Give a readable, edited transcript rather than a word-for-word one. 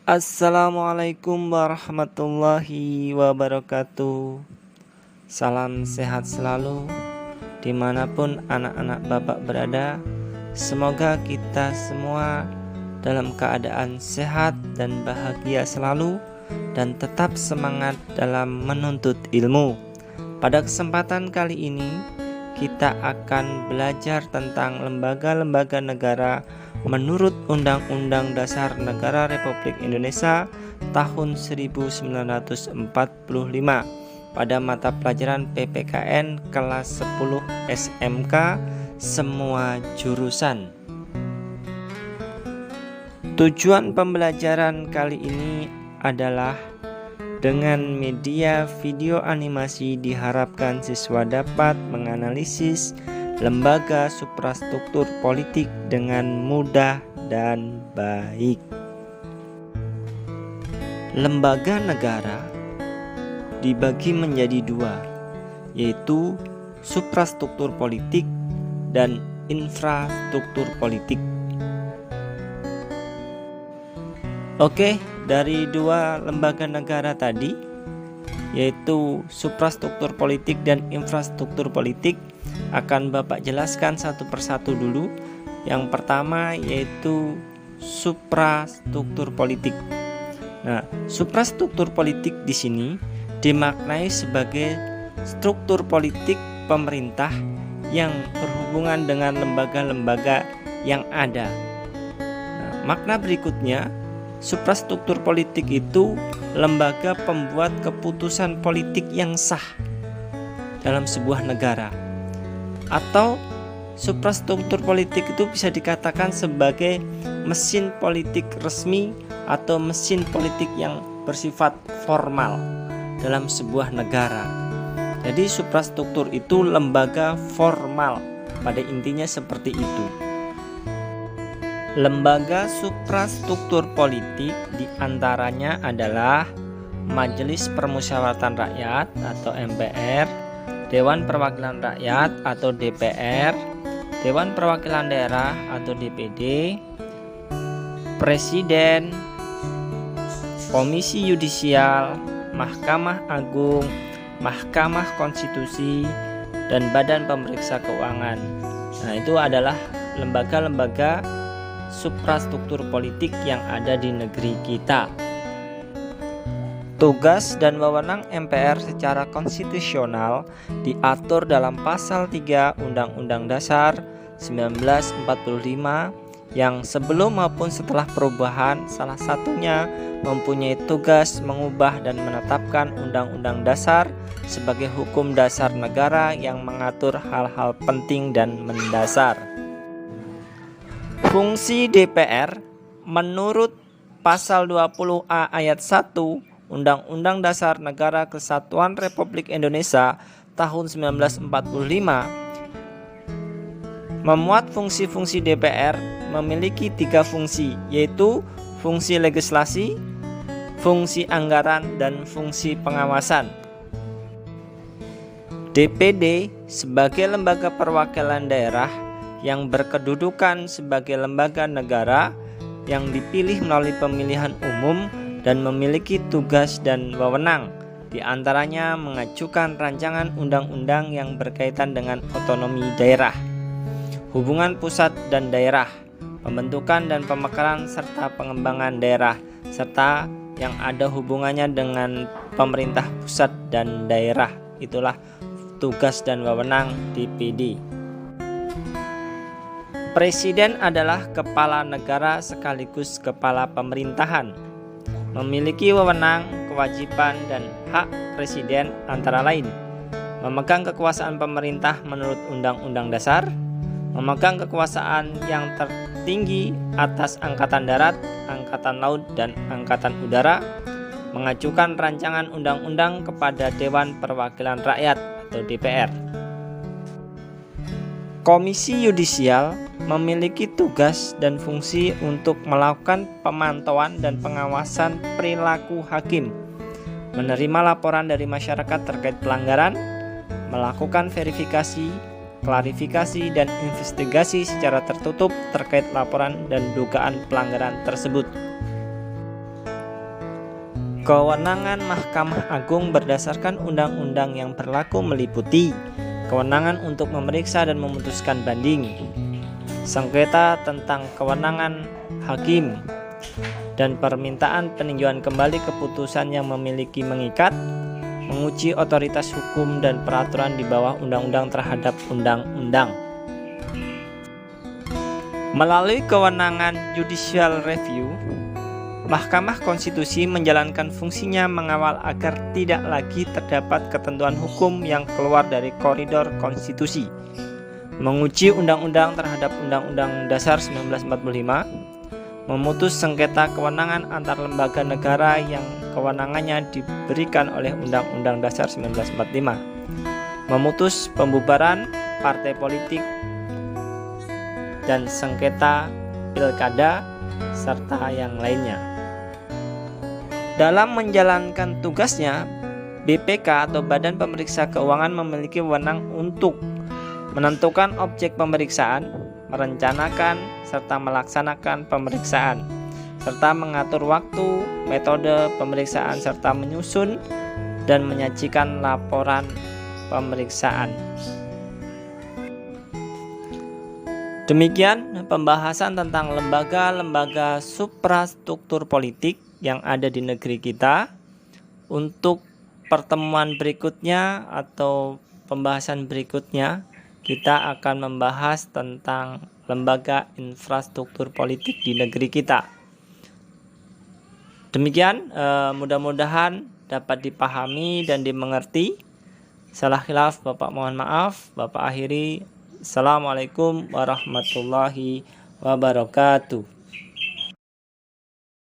Assalamualaikum warahmatullahi wabarakatuh. Salam sehat selalu dimanapun anak-anak Bapak berada. Semoga kita semua dalam keadaan sehat dan bahagia selalu, dan tetap semangat dalam menuntut ilmu. Pada kesempatan kali ini kita akan belajar tentang lembaga-lembaga negara menurut Undang-Undang Dasar Negara Republik Indonesia tahun 1945 pada mata pelajaran PPKN kelas 10 SMK semua jurusan. Tujuan pembelajaran kali ini adalah dengan media video animasi diharapkan siswa dapat menganalisis lembaga suprastruktur politik dengan mudah dan baik. Lembaga negara dibagi menjadi dua, yaitu suprastruktur politik dan infrastruktur politik. Oke, dari dua lembaga negara tadi, yaitu suprastruktur politik dan infrastruktur politik, akan Bapak jelaskan satu persatu dulu. Yang pertama yaitu suprastruktur politik. Nah, suprastruktur politik di sini dimaknai sebagai struktur politik pemerintah yang berhubungan dengan lembaga-lembaga yang ada. Nah, makna berikutnya, suprastruktur politik itu lembaga pembuat keputusan politik yang sah dalam sebuah negara. Atau suprastruktur politik itu bisa dikatakan sebagai mesin politik resmi atau mesin politik yang bersifat formal dalam sebuah negara. Jadi suprastruktur itu lembaga formal, pada intinya seperti itu. Lembaga suprastruktur politik diantaranya adalah Majelis Permusyawaratan Rakyat atau MPR, Dewan Perwakilan Rakyat atau DPR, Dewan Perwakilan Daerah atau DPD, Presiden, Komisi Yudisial, Mahkamah Agung, Mahkamah Konstitusi, dan Badan Pemeriksa Keuangan. Nah, itu adalah lembaga-lembaga suprastruktur politik yang ada di negeri kita. Tugas dan wewenang MPR secara konstitusional diatur dalam pasal 3 Undang-Undang Dasar 1945 yang sebelum maupun setelah perubahan salah satunya mempunyai tugas mengubah dan menetapkan Undang-Undang Dasar sebagai hukum dasar negara yang mengatur hal-hal penting dan mendasar. Fungsi DPR menurut pasal 20A ayat 1 Undang-Undang Dasar Negara Kesatuan Republik Indonesia tahun 1945 memuat fungsi-fungsi DPR memiliki 3 fungsi, yaitu fungsi legislasi, fungsi anggaran, dan fungsi pengawasan. DPD sebagai lembaga perwakilan daerah yang berkedudukan sebagai lembaga negara yang dipilih melalui pemilihan umum dan memiliki tugas dan wewenang, di antaranya mengajukan rancangan undang-undang yang berkaitan dengan otonomi daerah, hubungan pusat dan daerah, pembentukan dan pemekaran serta pengembangan daerah, serta yang ada hubungannya dengan pemerintah pusat dan daerah. Itulah tugas dan wewenang DPD. Presiden adalah kepala negara sekaligus kepala pemerintahan. Memiliki wewenang, kewajiban, dan hak presiden antara lain: memegang kekuasaan pemerintah menurut Undang-Undang Dasar, memegang kekuasaan yang tertinggi atas Angkatan Darat, Angkatan Laut, dan Angkatan Udara, mengajukan rancangan undang-undang kepada Dewan Perwakilan Rakyat atau DPR. Komisi Yudisial memiliki tugas dan fungsi untuk melakukan pemantauan dan pengawasan perilaku hakim, menerima laporan dari masyarakat terkait pelanggaran, melakukan verifikasi, klarifikasi, dan investigasi secara tertutup terkait laporan dan dugaan pelanggaran tersebut. Kewenangan Mahkamah Agung berdasarkan undang-undang yang berlaku meliputi kewenangan untuk memeriksa dan memutuskan banding, sengketa tentang kewenangan hakim, dan permintaan peninjauan kembali keputusan yang memiliki mengikat, menguji otoritas hukum dan peraturan di bawah undang-undang terhadap undang-undang. Melalui kewenangan judicial review, Mahkamah Konstitusi menjalankan fungsinya mengawal agar tidak lagi terdapat ketentuan hukum yang keluar dari koridor konstitusi, menguji undang-undang terhadap Undang-Undang Dasar 1945, memutus sengketa kewenangan antar lembaga negara yang kewenangannya diberikan oleh Undang-Undang Dasar 1945, memutus pembubaran partai politik dan sengketa pilkada, serta yang lainnya. Dalam menjalankan tugasnya, BPK atau Badan Pemeriksa Keuangan memiliki wewenang untuk menentukan objek pemeriksaan, merencanakan serta melaksanakan pemeriksaan, serta mengatur waktu, metode pemeriksaan, serta menyusun dan menyajikan laporan pemeriksaan. Demikian pembahasan tentang lembaga-lembaga suprastruktur politik yang ada di negeri kita. Untuk pertemuan berikutnya atau pembahasan berikutnya, kita akan membahas tentang lembaga infrastruktur politik di negeri kita. Demikian, mudah-mudahan dapat dipahami dan dimengerti. Salah khilaf Bapak mohon maaf. Bapak akhiri. Assalamualaikum warahmatullahi wabarakatuh.